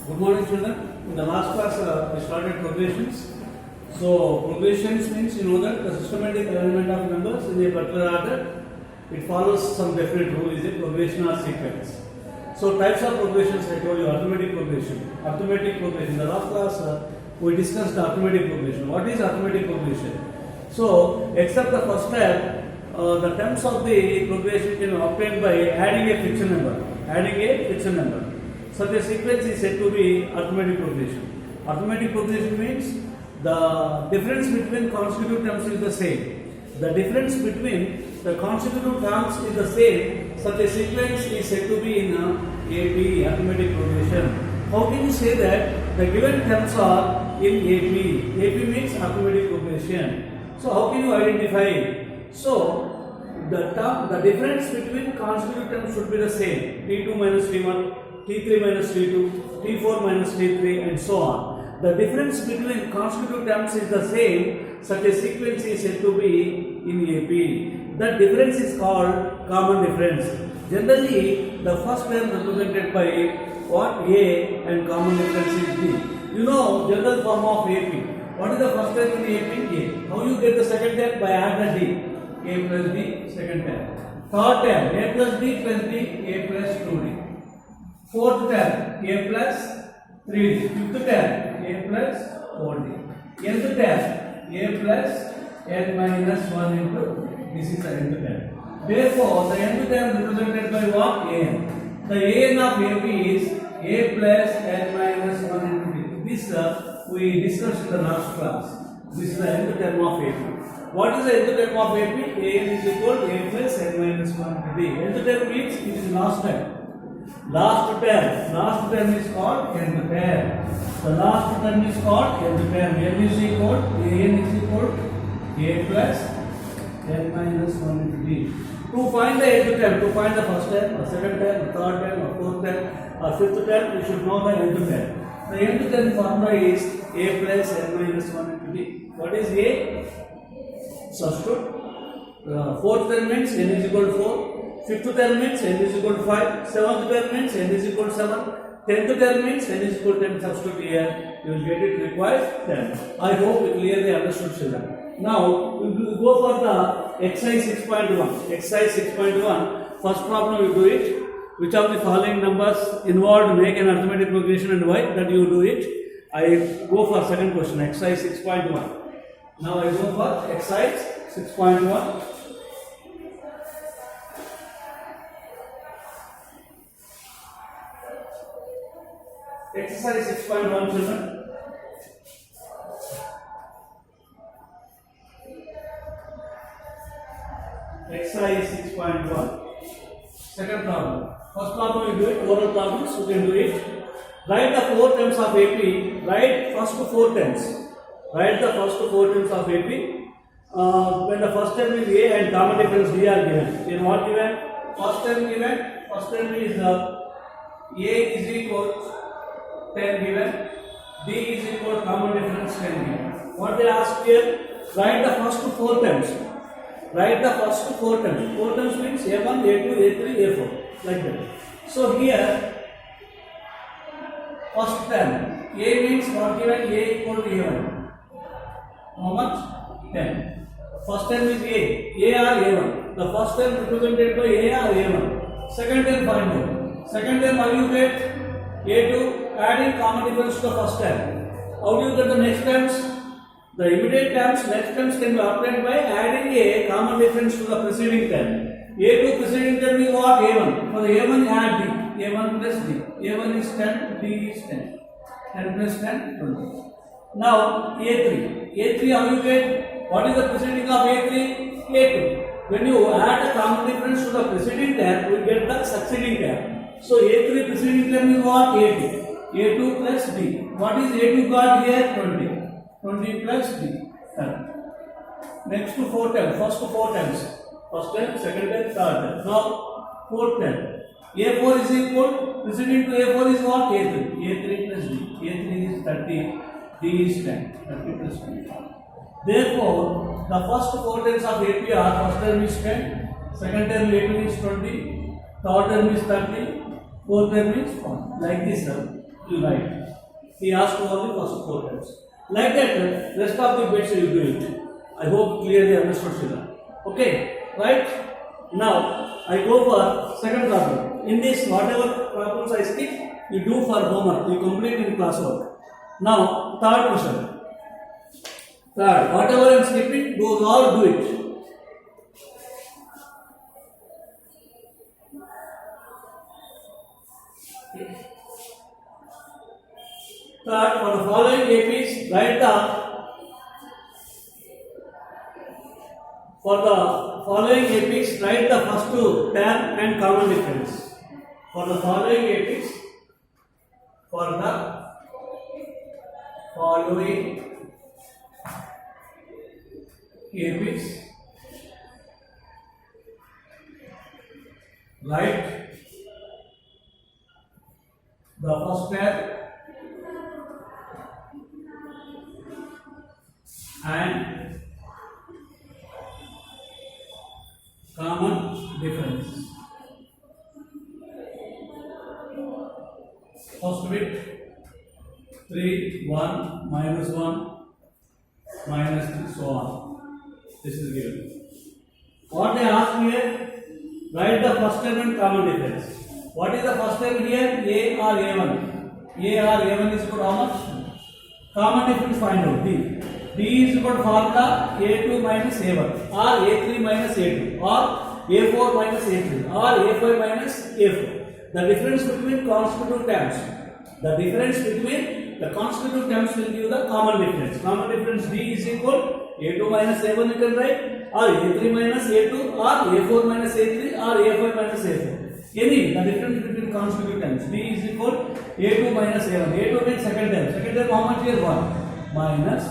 Good morning, children. In the last class, we started progressions. So, progressions means you know that the systematic arrangement of numbers in a particular order. It follows some definite rule, is a progression or sequence. So, types of progressions I told you: arithmetic progression. Arithmetic progression. In the last class, we discussed arithmetic progression. What is arithmetic progression? So, except the first step, the terms of the progression can be obtained by adding a fixed number. Adding a fixed number. Such a sequence is said to be arithmetic progression. Arithmetic progression means the difference between consecutive terms is the same. The difference between the consecutive terms is the same. Such a sequence is said to be in AP, arithmetic progression. How can you say that the given terms are in AP? AP means arithmetic progression. So how can you identify it? So the difference between consecutive terms should be the same. T2 minus T1. T3 minus T2, T4 minus T3 and so on. The difference between consecutive terms is the same. Such a sequence is said to be in AP. That difference is called common difference. Generally, the first term represented by what? A, and common difference is D. You know general form of AP. What is the first term in AP? A. How you get the second term? By add the D. A plus D, second term. Third term, A plus D plus D, A plus 2D. Fourth term, A plus 3D. Fifth term, A plus 4D. Nth term, A plus N minus 1 into, this is the nth term. Therefore, the nth term represented by what? An. The An of AP is A plus N minus 1 into D. This we discussed in the last class. This is the nth term of AP. What is the nth term of AP? An is equal to A plus N minus 1 into D. Nth term means it is last term. Last term is called nth term. The last term is called nth term. N is equal to A plus N minus 1 into D. To find the nth term, to find the first term, or second term, or third term, or fourth term, or fifth term, we should know the nth term. The nth term formula is A plus N minus 1 into D. What is A? Substitute. Fourth term means N is equal to 4. Fifth term means N is equal to 5. Seventh term means N is equal to 7. 10th term means N is equal to 10. Substitute here. You will get it required 10. I hope you clearly understood, children. Now, we will go for the exercise 6.1. Exercise 6.1. First problem you do it. Which of the following numbers involved make an arithmetic progression and why? That you do it. I go for second question. Exercise 6.1. Now I go for exercise 6.1. Exercise 6.1, children. Exercise 6.1. Second problem. First problem you do it. Oral problems you can do it. Write the four terms of AP. Write first four terms. Write the first four terms of AP. When the first term is A and common difference D are given. In what given? First term given. First term is A is equal to 10 given, D is equal to common difference 10 given. What they ask here? Write the first four terms. Write the first four terms. Four terms means A1, A2, A3, A4. Like that. So here, first term, A means what given? A equal to A1. How much? 10. First term is A or A1. The first term represented by A or A1. Second term find out. Second term how you get? A2 adding common difference to the first term. How do you get the next terms? The immediate terms, next terms can be obtained by adding a common difference to the preceding term. A2 preceding term is what? A1. For the A1 add D. A1 plus D. A1 is 10, D is 10. 10 plus 10, 20. Now A3. A3 how you get? What is the preceding of A3? A2. When you add a common difference to the preceding term, you get the succeeding term. So A3 preceding term is what? A2. A2 plus D. What is A2 got here? 20. 20 plus D. 10. Next to four terms. First to four terms. First term, second term, third term. Now, fourth term. A4 is equal, preceding to A4 is what? A3. A3 plus D. A3 is 30. D is 10. 30 plus 20. Therefore, the first four terms of AP are, first term is 10, second term A2 is 20, third term is 30, fourth term is 1. Like this, you write. He asked for the first 4 times. Like that, rest of the bits you do it. I hope clearly understood, Shila. Okay, right? Now, I go for second problem. In this, whatever problems I skip, you do for homework. You complete in classwork. Now, third question. Third, whatever I am skipping, those all do it. Third, for the following APs, write the first two term and common difference. For the following APs, write the first term and common difference. First bit 3, 1, minus 1, minus 3, so on. This is given. What they asked here, write the first term and common difference. What is the first term here? A or A1. A or A1 is equal to how much? Common difference find out. D. D is equal to formula A2 minus A1 or A3 minus A2 or A4 minus A3 or A5 minus A4. The difference between constitutive terms. The difference between the constitutive terms will give the common difference. Common difference D is equal A2 minus A1 you can write or A3 minus A2 or A4 minus A3 or A5 minus A4. Any, the difference between constitutive terms. D is equal A2 minus A1. A2 means second term. Second term how much here? 1 minus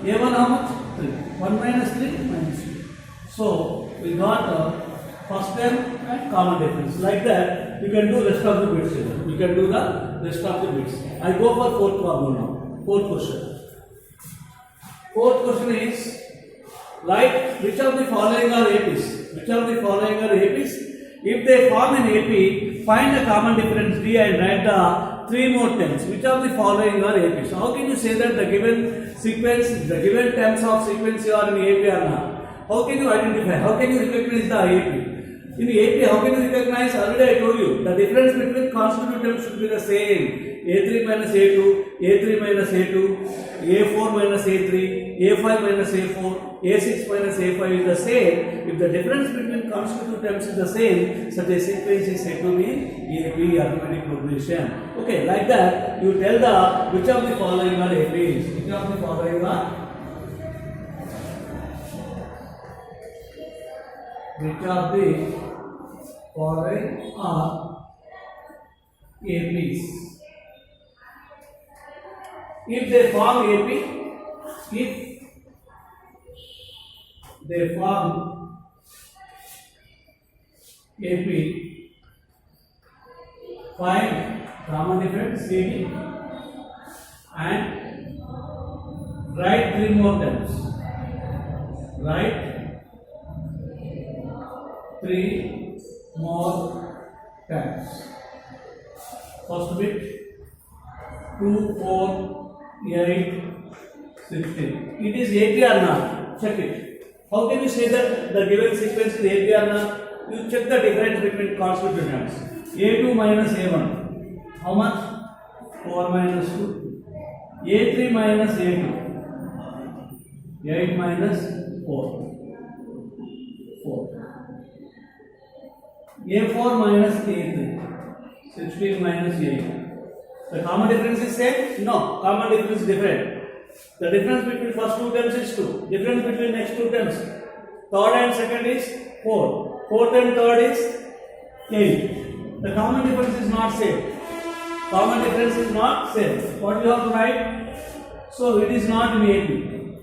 A1 how much? 3. 1 minus 3 minus 2. So we got first term and common difference. Like that, you can do rest of the bits. You can do the rest of the bits. I go for fourth problem now. Fourth question. Fourth question is, write which of the following are APs? Which of the following are APs? If they form an AP, find the common difference D and write the 3 more terms. Which of the following are APs? How can you say that the given sequence, the given terms of sequence are in AP or not? How can you identify? How can you recognize the AP? In AP, how can you recognize? Already I told you, the difference between constitutive terms should be the same. A3 minus A2, A3 minus A2, A4 minus A3, A5 minus A4, A6 minus A5 is the same. If the difference between constitutive terms is the same, such a sequence is said to be AP, arithmetic progression. Okay, like that, you tell the which of the following are APs. Which of the following are? Which of the following are APs? If they form AP, if they form AP, find common difference CD and write 3 more terms. Write 3 more terms. First bit 2, 4, 8, 16. It is AP or not? Check it. How can you say that the given sequence is AP or not? You check the difference between constitutive terms. A2 minus A1. How much? 4 minus 2. A3 minus A2. 8 minus 4. 4. A4 minus A3. 16 minus 8. The common difference is same? No, common difference is different. The difference between first 2 terms is 2. Difference between next 2 terms. Third and second is 4. Fourth and third is 8. The common difference is not same. Common difference is not same. What you have to write? So it is not in AP.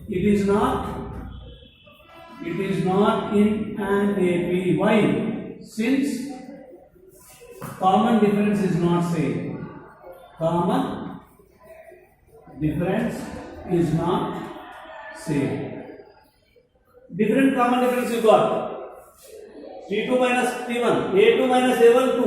It is not in an AP. Why? Since common difference is not same. Common difference is not same. Different common difference you got. T2 minus T1, A2 minus A1 2,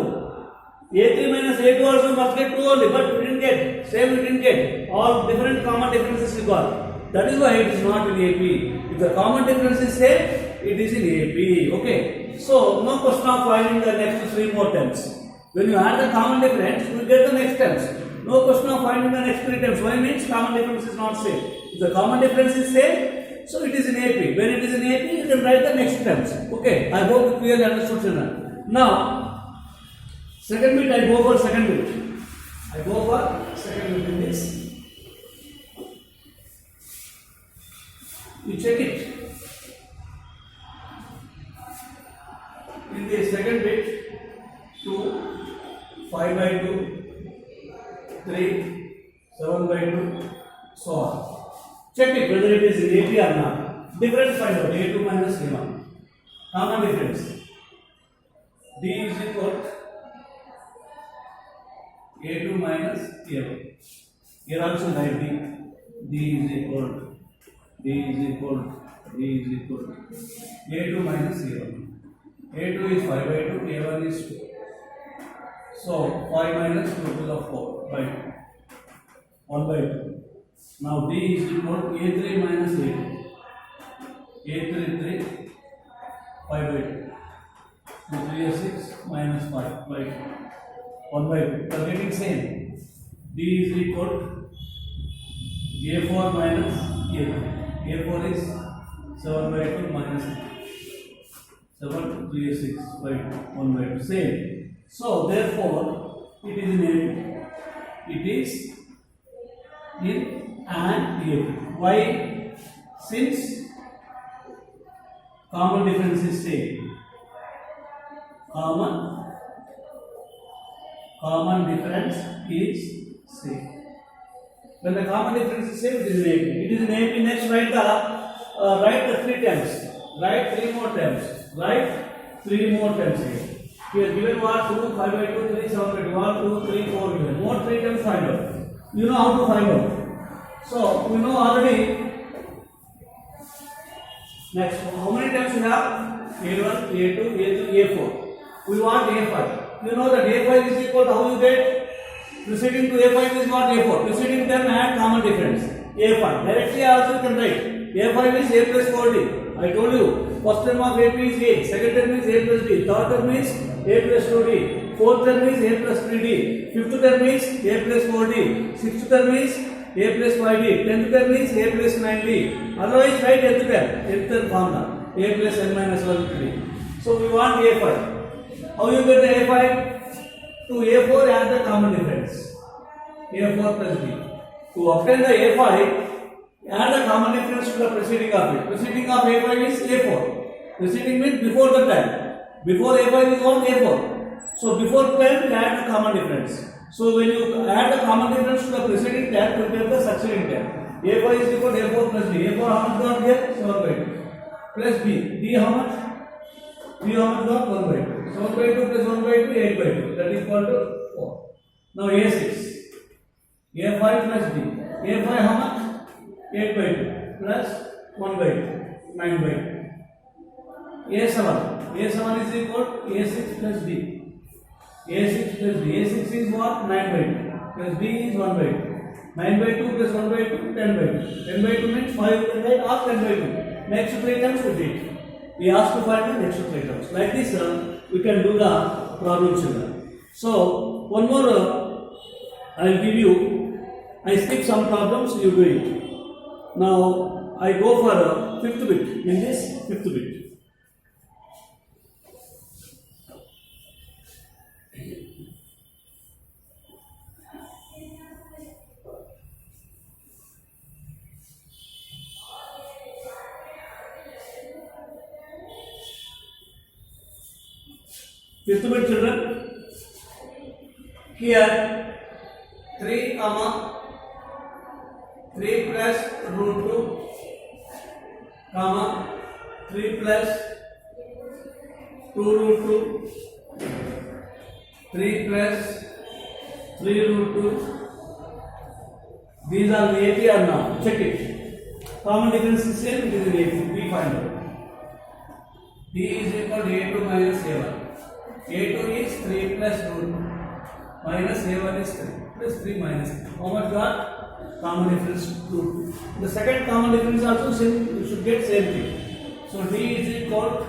A3 minus A2 also must get 2 only, but we didn't didn't get. Same you didn't get. All different common differences you got. That is why it is not in AP. If the common difference is same, it is in AP. Okay. So no question of finding the next 3 more terms. When you add the common difference, you will get the next terms. No question of finding the next 3 terms. Why means common difference is not same. If the common difference is same, so it is in AP. When it is in AP, you can write the next terms. Okay. I hope you clearly understood, children. Now, second bit, I go for second bit. I go for second bit in this. You check it. In the second bit, 2, 5 by 2, 3, 7 by 2, so on. Check it whether it is in AP or not. Difference find out. A2 minus A1. Common difference. D is equal to A2 minus A1. Here also write D. D is equal to A2 minus A1. A2 is 5 by 2, A1 is 2. So 5 minus 2 to the 4 by 2. 1 by 2. Now D is equal to A3 minus A2. A3 3, 5 by 2. So 3 is 6 minus 5 by 2. 1 by 2. We are getting same. D is equal to A4 minus A3. A4 is 7 by 2 minus 7, 3 is 6 by 2, 1 by 2. Same. So therefore, it is in AP. It is in an AP. Why? Since common difference is same. Common difference is same. When the common difference is same, it is in AP. It is in AP. Next, write the 3 terms. Write 3 more terms. Write 3 more terms here. Here given what 2, 5 by 2, 3, 7 by 2, 1, 2, 3, 4 given. More 3 terms find out. You know how to find out. So we know already. Next, how many terms you have? A1, A2, A3, A4. We want A5. You know that A5 is equal to how you get? Preceding to A5 is what? A4. Preceding term add common difference. A5. Directly also you can write. A5 is A plus 4D. I told you. First term of AP is A. Second term is A plus D. Third term is A plus 2D. Fourth term is A plus 3D. Fifth term is A plus 4D. Sixth term is A plus 5D. 10th term is A plus 9D. Otherwise write 10th term. 10th term formula. A plus n minus 1 3. So we want A5. How you get the A5? To A4 add the common difference. A4 plus D. To obtain the A5, add the common difference to the preceding of it. Preceding of A5 is A4. Preceding means before the time. Before A5 is what? A4. So before 10, add the common difference. So when you add the common difference to the preceding term, you get the succeeding term. A5 is equal to A4 plus D. A4 how much got here? 7 by 2. Plus D. D how much? D how much got? 1 by 2. 7 by 2 plus 1 by 2, 8 by 2. That is equal to 4. Now A6. A5 plus D. A5 how much? 8 by 2 plus 1 by 2. 9 by 2. A7. A7 is equal to A6 plus D. A6 plus D. A6 is what? 9 by 2. Plus D is 1 by 2. 9 by 2 plus 1 by 2, 10 by 2. 10 by 2 means 5 by 8 or 10 by 2. Next 3 terms we did. We asked to find the next 3 terms. Like this, we can do the problem children. So, one more I will give you. I skip some problems, you do it. Now, I go for 5th bit. In this 5th bit. Fifth bit children, here 3 comma 3 plus root 2 comma 3 plus 2 root 2 3 plus 3 root 2. These are the AP or not? Check it. Common difference is same, it is in AP. We find out. D is equal to A2 minus A1. A2 is 3 plus root 2 minus A1 is 3. plus 3 minus 3. How much got? Common difference 2. The second common difference also same, you should get same thing. So D is equal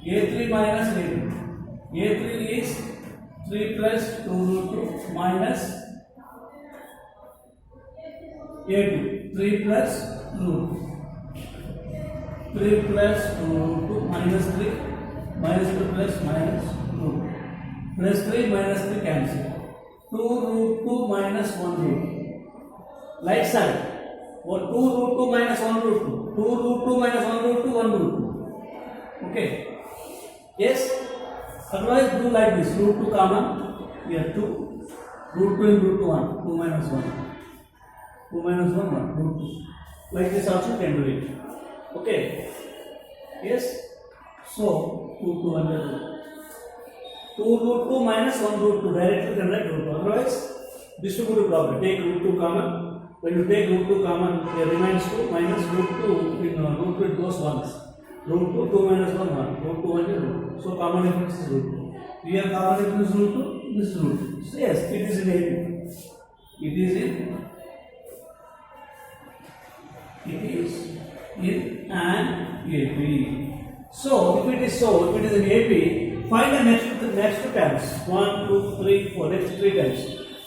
A3 minus A2. A3 is 3 plus 2 root 2 minus A2. 3 plus root 3 plus 2 root 2 minus 3 minus 2 plus minus root plus 3 minus 3 cancel. 2 root 2 minus 1 root. Right side. Or 2 root 2 minus 1 root 2. 2 root 2 minus 1 root 2, 1 root 2. Okay. Yes? Otherwise, do like this. Root 2 common. Here 2. Root 2 in root 2, 1. 2 minus 1. 2 minus 1, 1. Root 2. Like this also you can do it. Okay. Yes? So, 2 to 1 root 2 root 2 minus 1 root 2. Directly you can write root 2. Otherwise, distributive problem. Take root 2 common. When you take root 2 common, there remains 2 minus root 2 in root 2 it goes once. Root 2, 2 minus 1, 1. Root 2, 1 is root 2. So common difference is root 2. Here common difference is root 2, this is root 2. So yes, it is in AP. It is in an AP. So if it is in AP, find the next terms. 1, 2, 3, 4. Next 3 terms.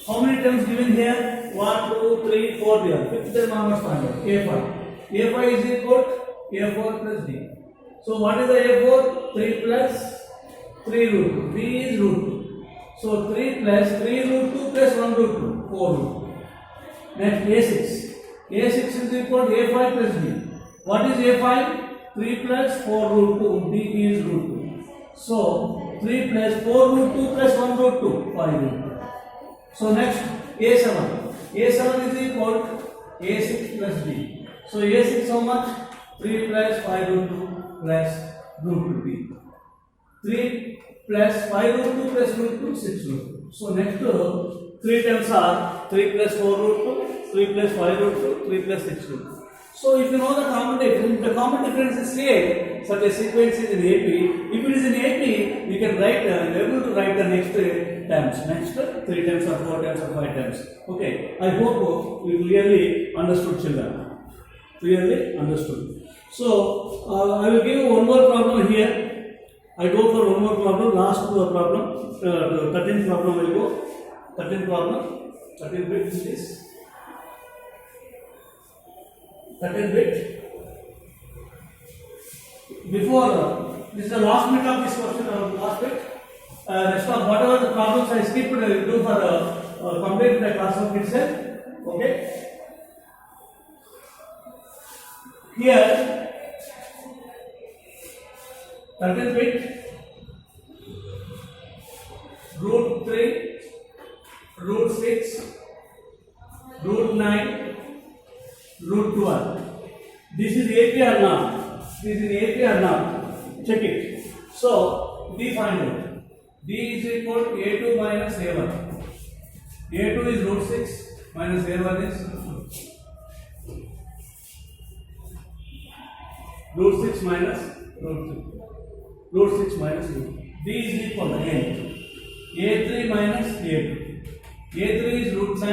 How many terms given here? 1, 2, 3, 4 there. Fifth term I must find out. A5. A5 is equal to A4 plus D. So what is the A4? 3 plus 3 root 2. D is root 2. So 3 plus 3 root 2 plus 1 root 2. 4 root 2. Next A6. A6 is equal to A5 plus D. What is A5? 3 plus 4 root 2. D is root 2. So 3 plus 4 root 2 plus 1 root 2. 5 root 2. So next A7. A7 is equal to A6 plus D. So A6 how much? 3 plus 5 root 2 plus root 2 D. 3 plus 5 root 2 plus root 2, 6 root 2. So next 3 terms are 3 plus 4 root 2, 3 plus 5 root 2, 3 plus 6 root 2. So if you know the common difference is same, such a sequence is in AP. If it is in AP, you can write, you are able to write the next terms. Next 3 terms or 4 terms or 5 terms. Okay, I hope you clearly understood, children. Clearly understood. So I will give you one more problem here. I go for one more problem. Last problem, 13th problem will go. 13th problem. 13th bit is this. 13th bit. Before this is the last bit of this question. Last bit. Rest of whatever the problems I skipped, I will do for complete the classwork itself. Okay. Here, 13th bit, root 3, root 6, root 9, root 12. This is AP or not? This is AP or not? Check it. So, D find out. D is equal to A2 minus A1. A2 is root 6 minus A1 is root 6 minus root 3. Root 6 minus root 3. D is equal again. A3 minus A2. A3 is root 9,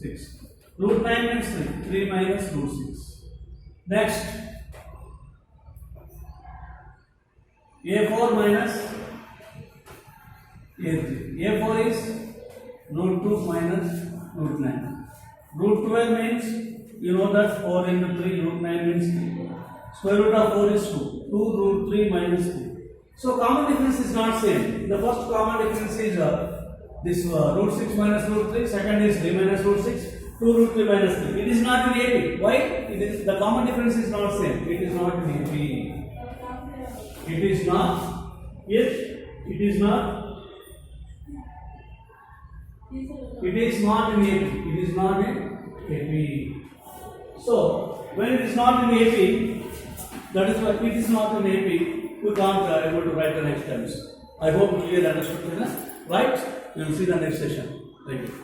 6. Root 9 means 3. 3 minus root 6. Next. A4 minus A3. A4 is root 2 minus root 9. Root 12 means, you know that 4 into 3, root 9 means 3. Square root of 4 is 2. 2 root 3 minus 3. So common difference is not same. The first common difference is this root 6 minus root 3. Second is 3 minus root 6. 2 root 3 minus 3. It is not in AP. Why? It is, the common difference is not same. It is not in AP. It is not. Yes, it is not. It is not in AP. It is not in AP. So when it is not in AP, that is why it is not in AP. We can't able to write the next terms. I hope you clearly understood. Right? We will see the next session. Thank you.